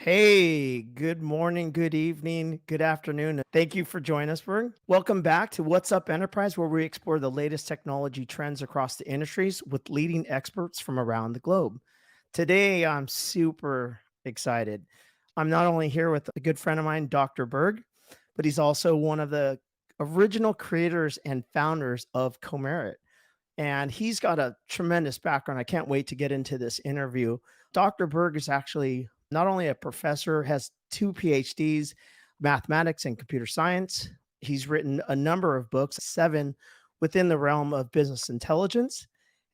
Hey, good morning, good evening, good afternoon. Thank you for joining us, Berg. Welcome back to What's Up Enterprise, where we explore the latest technology trends across the industries with leading experts from around the globe. Today, I'm super excited. I'm not only here with a good friend of mine, Dr. Berg, but he's also one of the original creators and founders of Comerit. And he's got a tremendous background. I can't wait to get into this interview. Dr. Berg is actually not only a professor, has two PhDs, mathematics and computer science. He's written a number of books, seven within the realm of business intelligence.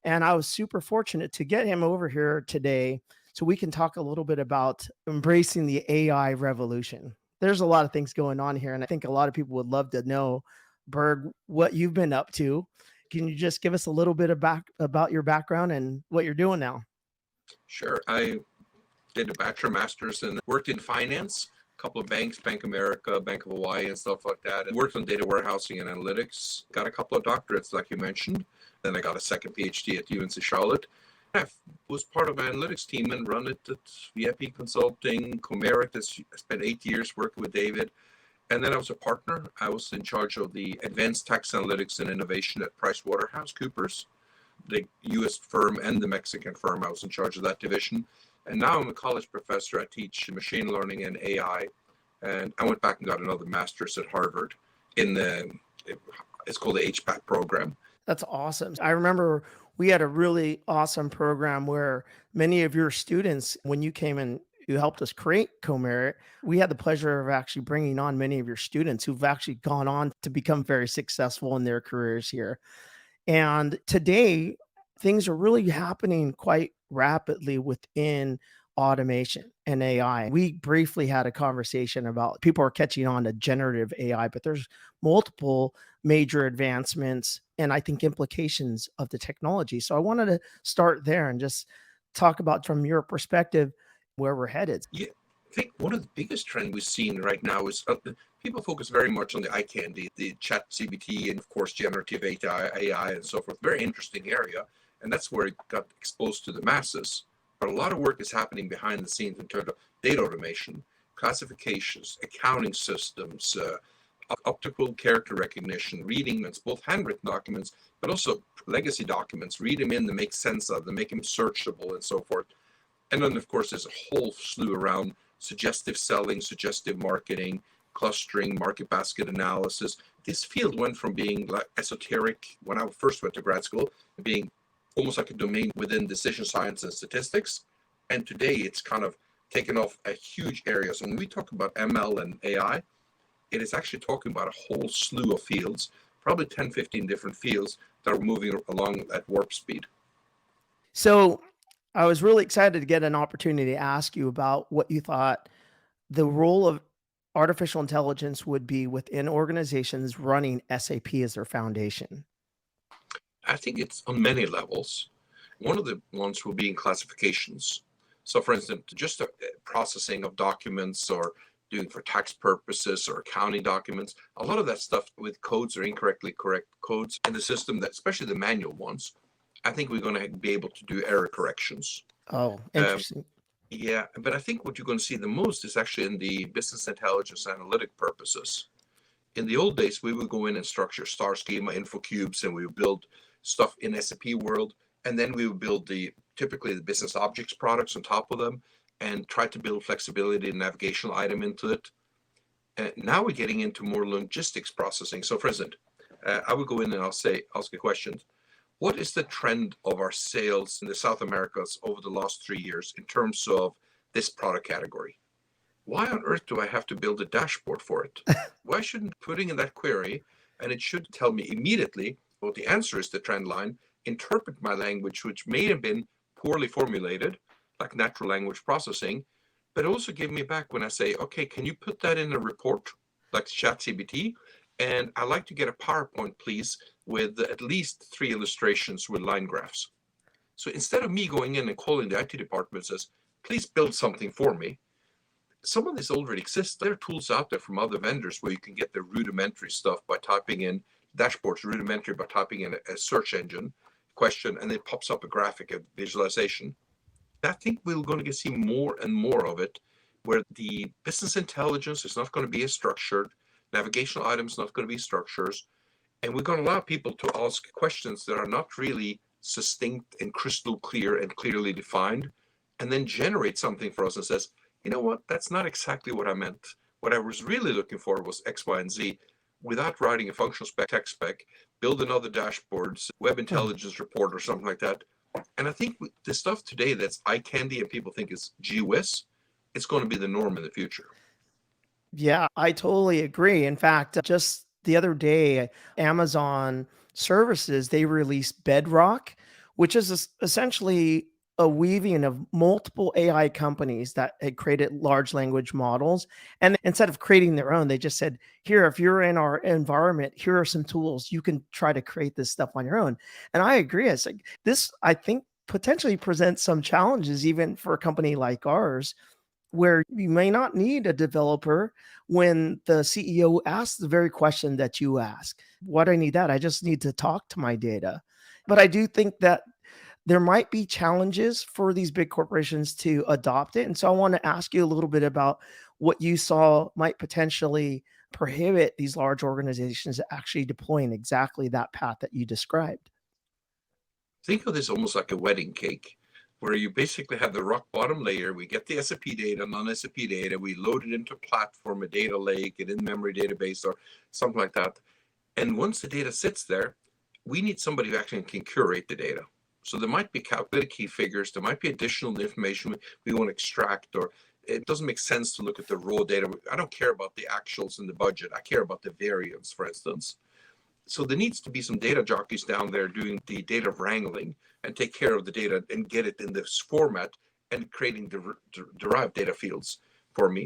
And I was super fortunate to get him over here today so we can talk a little bit about embracing the AI revolution. There's a lot of things going on here, and I think a lot of people would love to know, Berg, what you've been up to. Can you just give us a little bit of about your background and what you're doing now? Sure. I did a bachelor, master's, and worked in finance, a couple of banks, Bank of America, Bank of Hawaii, and stuff like that. And worked on data warehousing and analytics. Got a couple of doctorates, like you mentioned. Then I got a second PhD at UNC Charlotte. I was part of an analytics team and run it at VIP Consulting, Comerit. I spent 8 years working with David. And then I was a partner. I was in charge of the advanced tax analytics and innovation at PricewaterhouseCoopers, the US firm and the Mexican firm. I was in charge of that division. And now I'm a college professor. I teach machine learning and AI. And I went back and got another master's at Harvard it's called the HBAC program. That's awesome. I remember we had a really awesome program where many of your students, when you came in, you helped us create Comerit. We had the pleasure of actually bringing on many of your students who've actually gone on to become very successful in their careers here. And today, things are really happening quite rapidly within automation and AI. We briefly had a conversation about people are catching on to generative AI, but there's multiple major advancements and I think implications of the technology. So I wanted to start there and just talk about from your perspective where we're headed. Yeah, I think one of the biggest trends we've seen right now is people focus very much on the eye candy, the chat CBT, and of course, generative AI and so forth. Very interesting area. And that's where it got exposed to the masses. But a lot of work is happening behind the scenes in terms of data automation, classifications, accounting systems, optical character recognition, reading both handwritten documents, but also legacy documents, read them in to make sense of them, make them searchable and so forth. And then, of course, there's a whole slew around suggestive selling, suggestive marketing, clustering, market basket analysis. This field went from being like esoteric when I first went to grad school, being almost like a domain within decision science and statistics. And today it's kind of taken off a huge area. So when we talk about ML and AI, it is actually talking about a whole slew of fields, probably 10, 15 different fields that are moving along at warp speed. So I was really excited to get an opportunity to ask you about what you thought the role of artificial intelligence would be within organizations running SAP as their foundation. I think it's on many levels. One of the ones will be in classifications. So, for instance, just a processing of documents or doing for tax purposes or accounting documents, a lot of that stuff with codes or incorrectly correct codes in the system, that especially the manual ones, I think we're going to be able to do error corrections. Oh, interesting. Yeah, but I think what you're going to see the most is actually in the business intelligence analytic purposes. In the old days, we would go in and structure star schema, info cubes, and we would build stuff in SAP world, and then we would build typically the business objects products on top of them, and try to build flexibility and navigational item into it. Now we're getting into more logistics processing. So, for instance, I would go in and ask a question: what is the trend of our sales in the South Americas over the last 3 years in terms of this product category? Why on earth do I have to build a dashboard for it? Why shouldn't putting in that query, and it should tell me immediately what the answer is, the trend line, interpret my language, which may have been poorly formulated, like natural language processing, but also give me back when I say, okay, can you put that in a report, like ChatGPT? And I'd like to get a PowerPoint, please, with at least 3 illustrations with line graphs. So instead of me going in and calling the IT department and says, please build something for me, some of this already exists. There are tools out there from other vendors where you can get the rudimentary stuff by typing in dashboards, rudimentary by typing in a search engine question, and it pops up a graphic, a visualization. I think we're going to see more and more of it where the business intelligence is not going to be as structured, navigational items not going to be structures, and we're going to allow people to ask questions that are not really succinct and crystal clear and clearly defined, and then generate something for us and says, you know what, that's not exactly what I meant. What I was really looking for was X, Y, and Z, without writing a functional spec, tech spec, build another dashboards, web intelligence report or something like that. And I think the stuff today that's eye candy and people think is gee whiz, it's going to be the norm in the future. Yeah, I totally agree. In fact, just the other day, Amazon services, they released Bedrock, which is essentially a weaving of multiple AI companies that had created large language models. And instead of creating their own, they just said, here, if you're in our environment, here are some tools. You can try to create this stuff on your own. And I agree. It's like this, I think, potentially presents some challenges even for a company like ours, where you may not need a developer when the CEO asks the very question that you ask. Why do I need that? I just need to talk to my data. But I do think that there might be challenges for these big corporations to adopt it. And so I want to ask you a little bit about what you saw might potentially prohibit these large organizations actually deploying exactly that path that you described. Think of this almost like a wedding cake, where you basically have the rock bottom layer. We get the SAP data, non-SAP data, we load it into a platform, a data lake, an in-memory database, or something like that. And once the data sits there, we need somebody who actually can curate the data. So there might be calculated key figures, there might be additional information we want to extract, or it doesn't make sense to look at the raw data. I don't care about the actuals in the budget. I care about the variance, for instance. So there needs to be some data jockeys down there doing the data wrangling and take care of the data and get it in this format and creating derived data fields for me.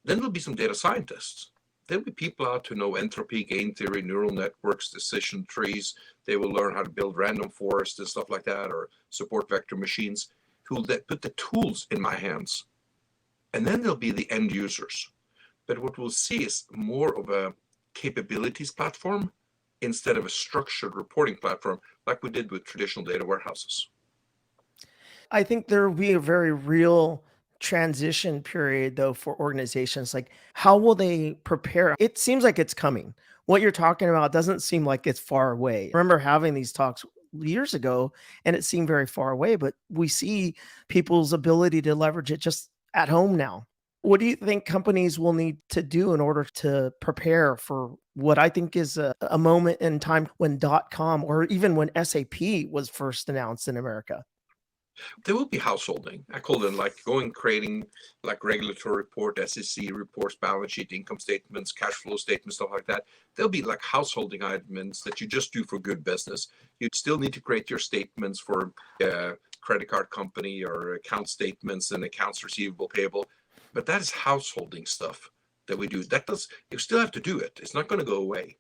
Then there'll be some data scientists. There'll be people out who know entropy, game theory, neural networks, decision trees. They will learn how to build random forests and stuff like that, or support vector machines, who will put the tools in my hands. And then there'll be the end users. But what we'll see is more of a capabilities platform instead of a structured reporting platform like we did with traditional data warehouses. I think there will be a very real transition period though for organizations. Like, how will they prepare? It seems like it's coming. What you're talking about doesn't seem like it's far away. I remember having these talks years ago and it seemed very far away, but we see people's ability to leverage it just at home now. What do you think companies will need to do in order to prepare for what I think is a moment in time when .com or even when SAP was first announced in America? There will be householding. I call them like creating like regulatory report, SEC reports, balance sheet, income statements, cash flow statements, stuff like that. There'll be like householding items that you just do for good business. You'd still need to create your statements for a credit card company or account statements and accounts receivable, payable. But that is householding stuff that we do. You still have to do it. It's not going to go away.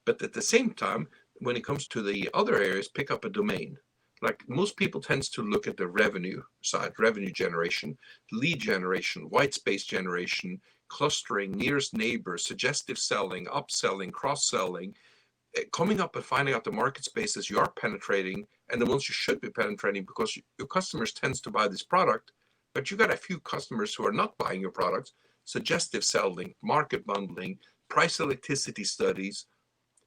But at the same time, when it comes to the other areas, pick up a domain. Like most people tends to look at the revenue side, revenue generation, lead generation, white space generation, clustering, nearest neighbors, suggestive selling, upselling, cross-selling, coming up and finding out the market spaces you are penetrating and the ones you should be penetrating, because your customers tends to buy this product, but you got a few customers who are not buying your products. Suggestive selling, market bundling, price elasticity studies.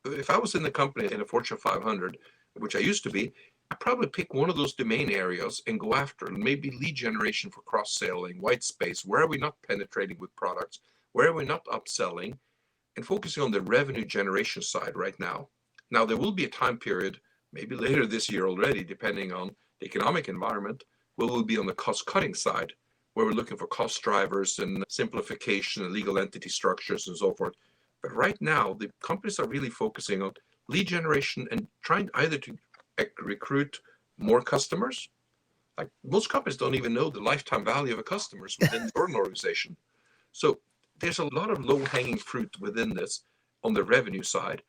If I was in the company in a Fortune 500, which I used to be, I'd probably pick one of those domain areas and go after maybe lead generation for cross-selling, white space. Where are we not penetrating with products? Where are we not upselling? And focusing on the revenue generation side right now. Now, there will be a time period, maybe later this year already, depending on the economic environment, where we'll be on the cost-cutting side, where we're looking for cost drivers and simplification and legal entity structures and so forth. But right now, the companies are really focusing on lead generation and trying either to recruit more customers. Like most companies don't even know the lifetime value of a customer within their own organization. So there's a lot of low-hanging fruit within this on the revenue side.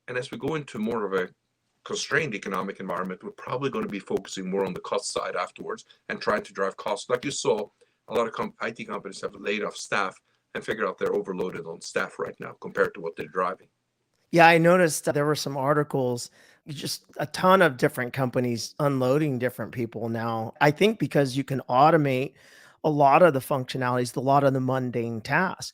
And as we go into more of a constrained economic environment, we're probably going to be focusing more on the cost side afterwards and trying to drive costs. Like you saw, a lot of IT companies have laid off staff and figured out they're overloaded on staff right now compared to what they're driving. Yeah, I noticed there were some articles, just a ton of different companies unloading different people now. I think because you can automate a lot of the functionalities, a lot of the mundane tasks.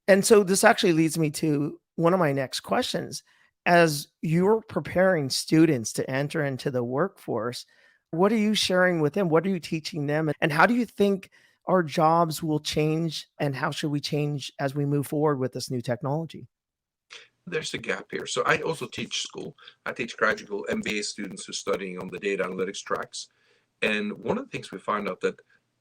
And so this actually leads me to one of my next questions. As you're preparing students to enter into the workforce, what are you sharing with them? What are you teaching them? And how do you think our jobs will change? And how should we change as we move forward with this new technology? There's a gap here. So I also teach school. I teach graduate school MBA students who are studying on the data analytics tracks. And one of the things we find out that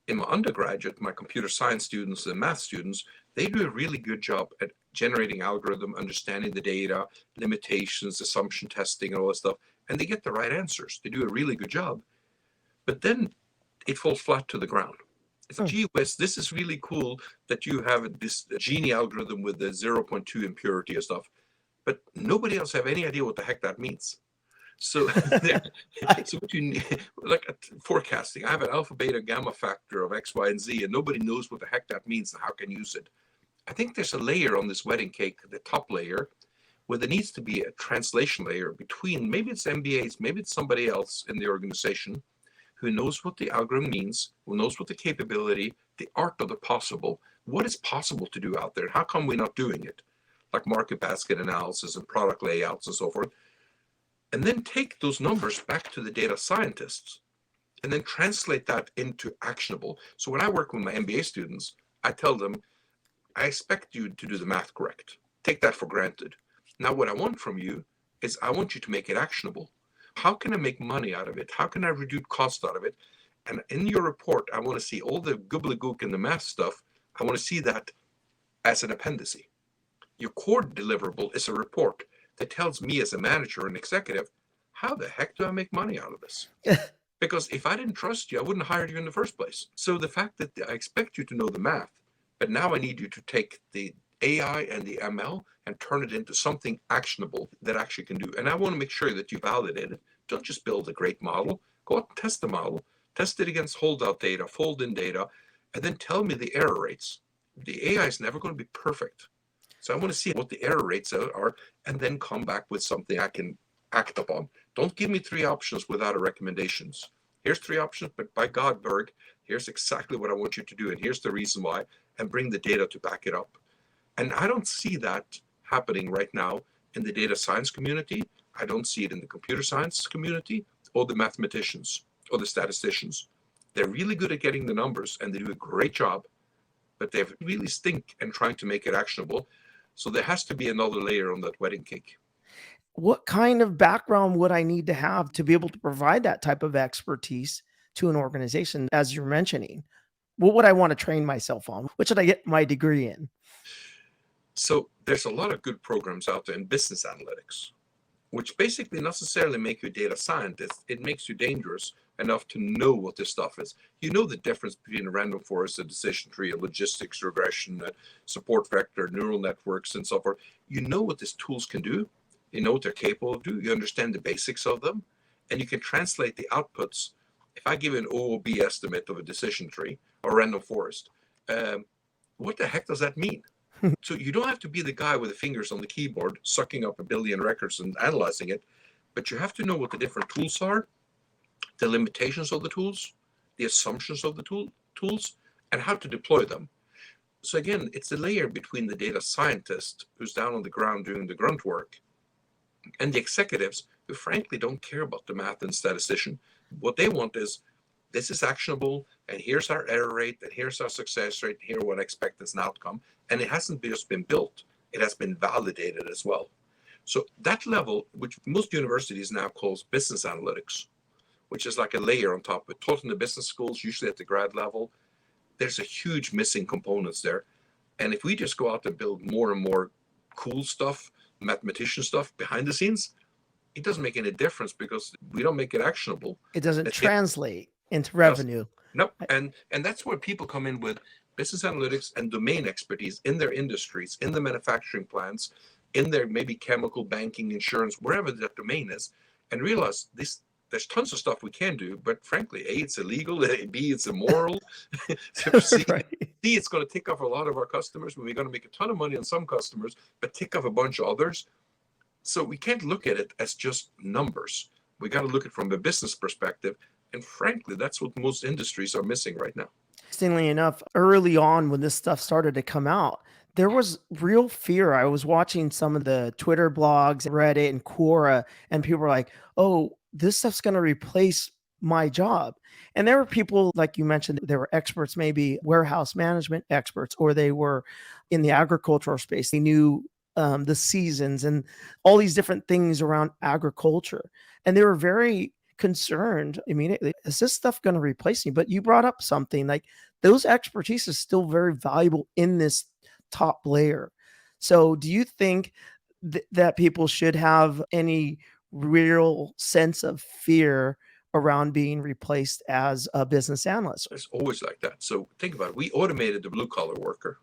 in my undergraduate, my computer science students and math students, they do a really good job at generating algorithm, understanding the data, limitations, assumption testing, and all that stuff. And they get the right answers. They do a really good job. But then it falls flat to the ground. It's Hmm. gee whiz, this is really cool that you have this Gini algorithm with the 0.2 impurity and stuff, but nobody else have any idea what the heck that means. So, I- so what you need, like forecasting, I have an alpha, beta, gamma factor of X, Y, and Z, and nobody knows what the heck that means and how can use it. I think there's a layer on this wedding cake, the top layer, where there needs to be a translation layer between maybe it's MBAs, maybe it's somebody else in the organization who knows what the algorithm means, who knows what the capability, the art of the possible, what is possible to do out there, and how come we're not doing it, like market basket analysis and product layouts and so forth, and then take those numbers back to the data scientists and then translate that into actionable. So when I work with my MBA students, I tell them, I expect you to do the math correct. Take that for granted. Now, what I want from you is I want you to make it actionable. How can I make money out of it? How can I reduce cost out of it? And in your report, I want to see all the gobbledygook and the math stuff. I want to see that as an appendice. Your core deliverable is a report that tells me as a manager and executive, how the heck do I make money out of this? Because if I didn't trust you, I wouldn't have hired you in the first place. So the fact that I expect you to know the math, but now I need you to take the AI and the ML and turn it into something actionable that actually can do. And I want to make sure that you validate it. Don't just build a great model. Go out and test the model, test it against holdout data, fold-in data, and then tell me the error rates. The AI is never going to be perfect. So I want to see what the error rates are and then come back with something I can act upon. Don't give me 3 options without a recommendations. Here's 3 options, but by God, Berg, here's exactly what I want you to do, and here's the reason why, and bring the data to back it up. And I don't see that happening right now in the data science community. I don't see it in the computer science community or the mathematicians or the statisticians. They're really good at getting the numbers and they do a great job, but they really stink in trying to make it actionable. So there has to be another layer on that wedding cake. What kind of background would I need to have to be able to provide that type of expertise to an organization, as you're mentioning? What would I want to train myself on? What should I get my degree in? So there's a lot of good programs out there in business analytics, which basically not necessarily make you a data scientist. It makes you dangerous enough to know what this stuff is. You know the difference between a random forest, a decision tree, a logistics regression, a support vector, neural networks, and so forth. You know what these tools can do. You know what they're capable of doing. You understand the basics of them, and you can translate the outputs. If I give you an OOB estimate of a decision tree or random forest, what the heck does that mean? So you don't have to be the guy with the fingers on the keyboard sucking up a billion records and analyzing it, but you have to know what the different tools are, the limitations of the tools, the assumptions of the tools, and how to deploy them. So again, it's a layer between the data scientist who's down on the ground doing the grunt work and the executives who frankly don't care about the math and statistician. What they want is this is actionable, and here's our error rate, and here's our success rate, and here what I expect as an outcome. And it hasn't just been built, it has been validated as well. So that level, which most universities now calls business analytics, which is like a layer on top, but taught in the business schools, usually at the grad level, there's a huge missing components there. And if we just go out and build more and more cool stuff, mathematician stuff behind the scenes, it doesn't make any difference because we don't make it actionable. It doesn't At the end, translate into it doesn't. revenue. Nope. And that's where people come in with business analytics and domain expertise in their industries, in the manufacturing plants, in their maybe chemical, banking, insurance, wherever that domain is, and realize this. There's tons of stuff we can do, but frankly, A, it's illegal, B, it's immoral. So C, Right. it's going to tick off a lot of our customers. We're going to make a ton of money on some customers, but tick off a bunch of others. So we can't look at it as just numbers. We got to look at it from a business perspective. And frankly, that's what most industries are missing right now. Interestingly enough, early on when this stuff started to come out, there was real fear. I was watching some of the Twitter blogs, Reddit, and Quora, and people were like, "Oh, this stuff's going to replace my job." And there were people, like you mentioned, there were experts, maybe warehouse management experts, or they were in the agricultural space. They knew the seasons and all these different things around agriculture, and they were very concerned immediately. Is this stuff going to replace me? But you brought up something like those expertise is still very valuable in this top layer. So do you think that people should have any real sense of fear around being replaced as a business analyst? It's always like that. So think about it. We automated the blue collar worker.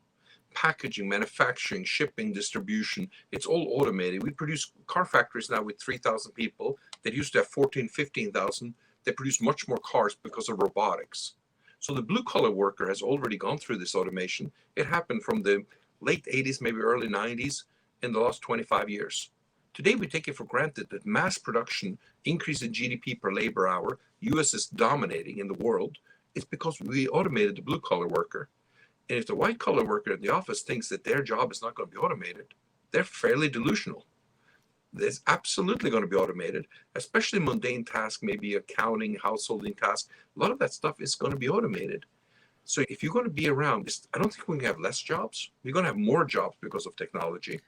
Packaging, manufacturing, shipping, distribution, it's all automated. We produce car factories now with 3,000 people that used to have 14, 15,000. They produce much more cars because of robotics. So the blue collar worker has already gone through this automation. It happened from the late 80s, maybe early 90s, in the last 25 years. Today, we take it for granted that mass production, increase in GDP per labor hour, US is dominating in the world. It's because we automated the blue collar worker. And if the white collar worker in the office thinks that their job is not going to be automated, they're fairly delusional. It's absolutely going to be automated, especially mundane tasks, maybe accounting, householding tasks. A lot of that stuff is going to be automated. So if you're going to be around, I don't think we're going to have less jobs. We're going to have more jobs because of technology.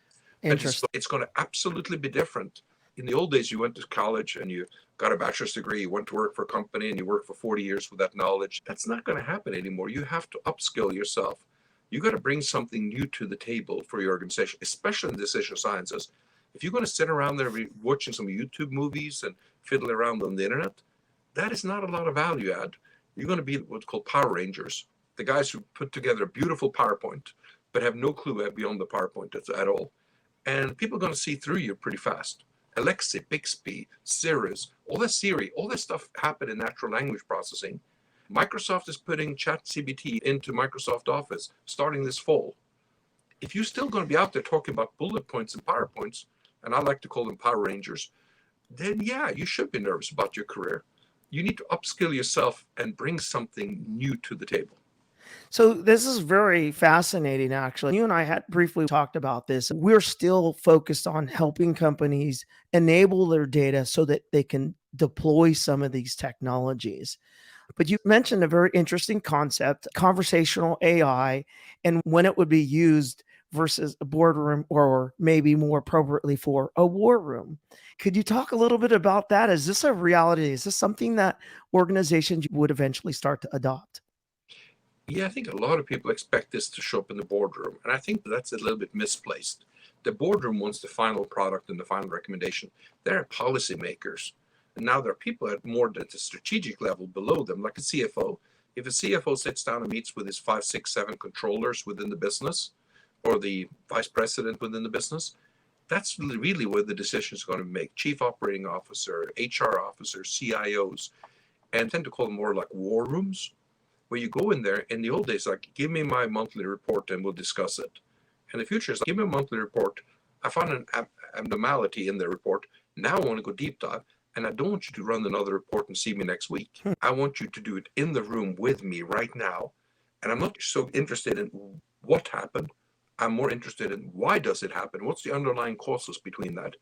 But it's going to absolutely be different. In the old days, you went to college and you got a bachelor's degree, you went to work for a company and you worked for 40 years with that knowledge. That's not going to happen anymore. You have to upskill yourself. You got to bring something new to the table for your organization, especially in decision sciences. If you're going to sit around there watching some YouTube movies and fiddle around on the internet, that is not a lot of value add. You're going to be what's called Power Rangers, the guys who put together a beautiful PowerPoint, but have no clue beyond the PowerPoint at all. And people are going to see through you pretty fast. Alexa, Bixby, all that stuff happened in natural language processing. Microsoft is putting ChatGPT into Microsoft Office starting this fall. If you're still going to be out there talking about bullet points and PowerPoints, and I like to call them Power Rangers, then yeah, you should be nervous about your career. You need to upskill yourself and bring something new to the table. So this is very fascinating, actually. You and I had briefly talked about this. We're still focused on helping companies enable their data so that they can deploy some of these technologies. But you mentioned a very interesting concept, conversational AI, and when it would be used versus a boardroom or maybe more appropriately for a war room. Could you talk a little bit about that? Is this a reality? Is this something that organizations would eventually start to adopt? Yeah, I think a lot of people expect this to show up in the boardroom, and I think that's a little bit misplaced. The boardroom wants the final product and the final recommendation. They're policymakers. And now there are people at more at the strategic level below them, like a CFO. If a CFO sits down and meets with his 5, 6, 7 controllers within the business, or the vice president within the business, that's really where the decision is going to be made. Chief operating officer, HR officer, CIOs, and I tend to call them more like war rooms, where you go in there. In the old days, like, give me my monthly report and we'll discuss it. And the future is like, give me a monthly report. I found an abnormality in the report. Now I want to go deep dive. And I don't want you to run another report and see me next week. I want you to do it in the room with me right now. And I'm not so interested in what happened. I'm more interested in why does it happen? What's the underlying causes between that?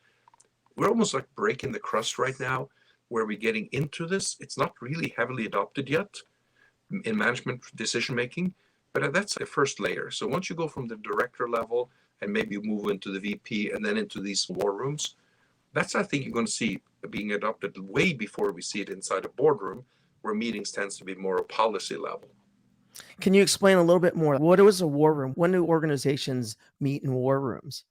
We're almost like breaking the crust right now, where we're getting into this. It's not really heavily adopted yet in management decision making, but that's the first layer. So once you go from the director level and maybe you move into the VP and then into these war rooms, that's, I think, you're going to see being adopted way before we see it inside a boardroom, where meetings tends to be more a policy level. Can you explain a little bit more? What is a war room? When do organizations meet in war rooms?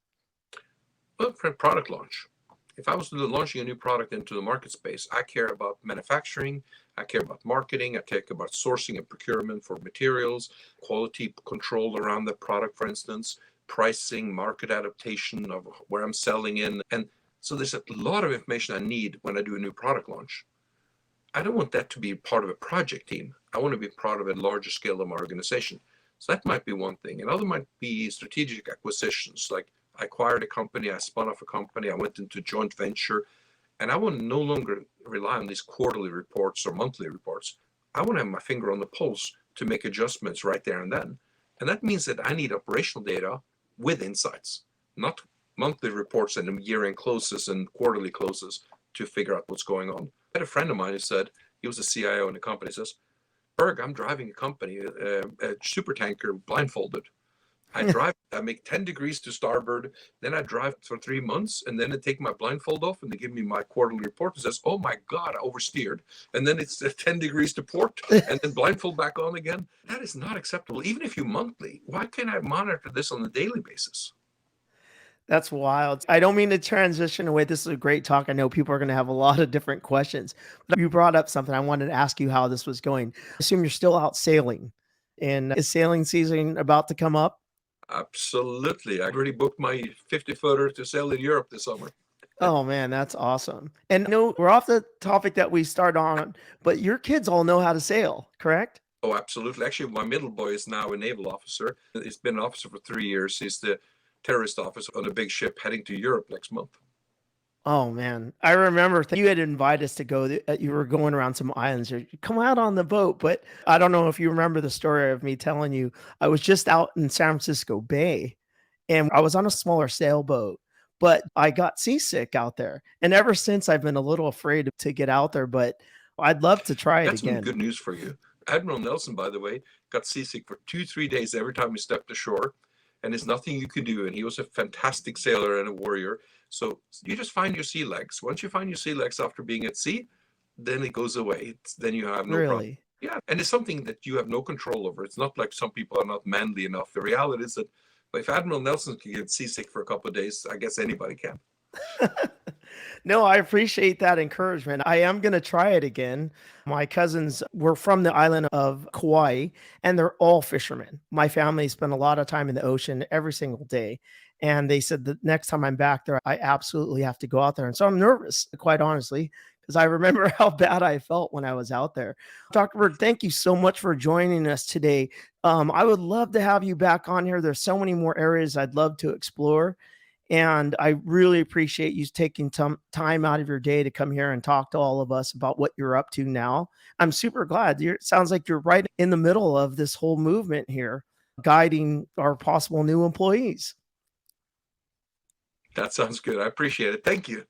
Well, for product launch, if I was launching a new product into the market space, I care about manufacturing, I care about marketing, I care about sourcing and procurement for materials, quality control around the product, for instance, pricing, market adaptation of where I'm selling in. And so there's a lot of information I need when I do a new product launch. I don't want that to be part of a project team. I want to be part of a larger scale of my organization. So that might be one thing. Another might be strategic acquisitions. Like, I acquired a company, I spun off a company, I went into joint venture, and I want to no longer rely on these quarterly reports or monthly reports. I want to have my finger on the pulse to make adjustments right there and then. And that means that I need operational data with insights, not monthly reports and year-end closes and quarterly closes to figure out what's going on. I had a friend of mine who said, he was a CIO in a company, says, Berg, I'm driving a company, a super tanker blindfolded. I make 10 degrees to starboard, then I drive for 3 months, and then I take my blindfold off, and they give me my quarterly report and says, oh my God, I oversteered. And then it's 10 degrees to port, and then blindfold back on again. That is not acceptable. Even if you monthly, why can't I monitor this on a daily basis? That's wild. I don't mean to transition away. This is a great talk. I know people are going to have a lot of different questions, but you brought up something. I wanted to ask you how this was going. I assume you're still out sailing, and is sailing season about to come up? Absolutely. I already booked my 50-footer to sail in Europe this summer. Oh man, that's awesome. And I know we're off the topic that we start on, but your kids all know how to sail, correct? Oh, absolutely. Actually, my middle boy is now a naval officer. He's been an officer for 3 years. He's the terrorist officer on a big ship heading to Europe next month. Oh man, I remember you had invited us to go. You were going around some islands. You come out on the boat, but I don't know if you remember the story of me telling you I was just out in San Francisco Bay, and I was on a smaller sailboat, but I got seasick out there, and ever since I've been a little afraid to get out there. But I'd love to try it That's some again. good news for you. Admiral Nelson, by the way, got seasick for 2-3 days every time he stepped ashore, and there's nothing you could do. And he was a fantastic sailor and a warrior. So you just find your sea legs. Once you find your sea legs after being at sea, then it goes away. Then you have no problem. Really? Yeah, and it's something that you have no control over. It's not like some people are not manly enough. The reality is that if Admiral Nelson can get seasick for a couple of days, I guess anybody can. No, I appreciate that encouragement. I am going to try it again. My cousins were from the island of Kauai, and they're all fishermen. My family spent a lot of time in the ocean every single day. And they said the next time I'm back there, I absolutely have to go out there. And so I'm nervous, quite honestly, because I remember how bad I felt when I was out there. Dr. Berg, thank you so much for joining us today. I would love to have you back on here. There's so many more areas I'd love to explore. And I really appreciate you taking time out of your day to come here and talk to all of us about what you're up to now. I'm super glad. It sounds like you're right in the middle of this whole movement here, guiding our possible new employees. That sounds good. I appreciate it. Thank you.